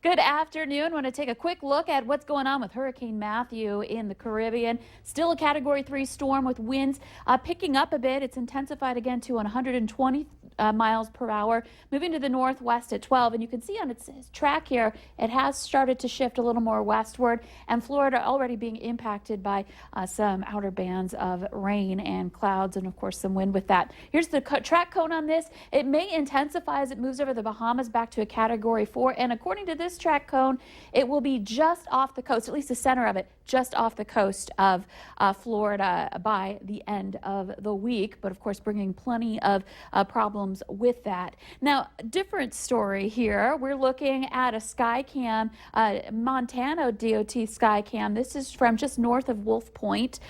Good afternoon. Want to take a quick look at what's going on with Hurricane Matthew in the Caribbean. Still a Category 3 storm with winds picking up a bit. It's intensified again to 120 miles per hour, moving to the northwest at 12. And you can see on its track here, it has started to shift a little more westward, and Florida already being impacted by some outer bands of rain and clouds, and of course some wind with that. Here's the track cone on this. It may intensify as it moves over the Bahamas back to a Category 4, and according to this track cone, it will be just off the coast, at least the center of it, just off the coast of Florida by the end of the week, but of course bringing plenty of problems with that. Now, different story here. We're looking at a Skycam, Montana DOT Skycam. This is from just north of Wolf Point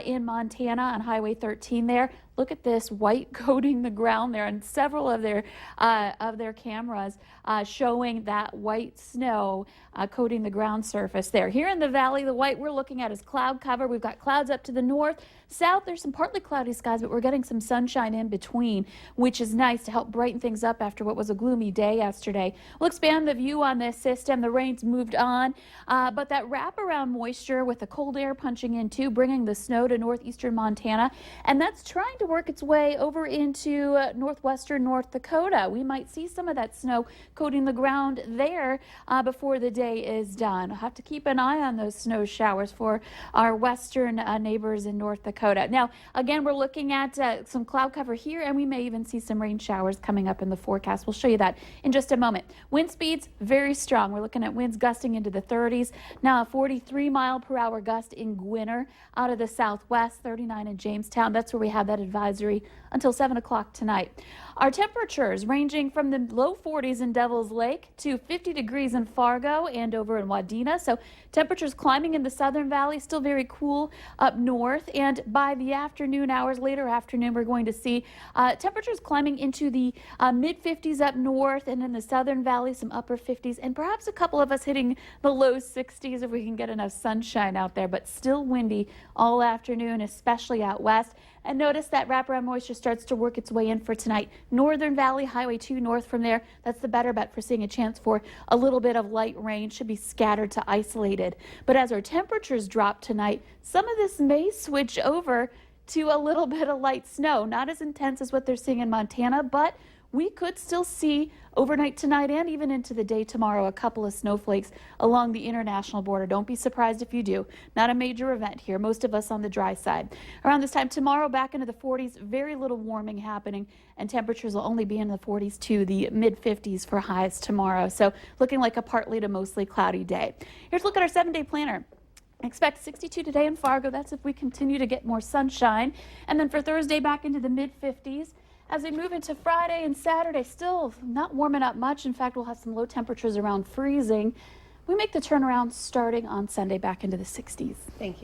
in Montana on Highway 13 there. Look at this white coating the ground there, and several of their cameras showing that white snow coating the ground surface there. Here in the valley, the white we're looking at is cloud cover. We've got clouds up to the north. South, there's some partly cloudy skies, but we're getting some sunshine in between, which is nice to help brighten things up after what was a gloomy day yesterday. We'll expand the view on this system. The rain's moved on, but that wraparound moisture with the cold air punching in too, bringing the snow to northeastern Montana, and that's trying to work its way over into northwestern North Dakota. We might see some of that snow coating the ground there before the day is done. I'll have to keep an eye on those snow showers for our western neighbors in North Dakota. Now, again, we're looking at some cloud cover here, and we may even see some rain showers coming up in the forecast. We'll show you that in just a moment. Wind speeds very strong. We're looking at winds gusting into the 30s. Now, a 43-mile-per-hour gust in Gwinner out of the southwest, 39 in Jamestown. That's where we have that advisory until 7 o'clock tonight. Our temperatures ranging from the low 40s in Devil's Lake to 50 degrees in Fargo and over in Wadena. So temperatures climbing in the Southern Valley, still very cool up north. And by the afternoon hours, later afternoon, we're going to see temperatures climbing into the mid-50s up north, and in the Southern Valley, some upper 50s, and perhaps a couple of us hitting the low 60s if we can get enough sunshine out there, but still windy all afternoon, especially out west. And notice that wraparound moisture starts to work its way in for tonight. Northern Valley, Highway 2 north from there, that's the better bet for seeing a chance for a little bit of light rain. Should be scattered to isolated. But as our temperatures drop tonight, some of this may switch over to a little bit of light snow. Not as intense as what they're seeing in Montana, but we could still see overnight tonight and even into the day tomorrow a couple of snowflakes along the international border. Don't be surprised if you do. Not a major event here. Most of us on the dry side. Around this time tomorrow, back into the 40s, very little warming happening, and temperatures will only be in the 40s to the mid-50s for highs tomorrow. So looking like a partly to mostly cloudy day. Here's a look at our 7-day planner. Expect 62 today in Fargo. That's if we continue to get more sunshine. And then for Thursday, back into the mid-50s. As we move into Friday and Saturday, still not warming up much. In fact, we'll have some low temperatures around freezing. We make the turnaround starting on Sunday back into the 60s. Thank you.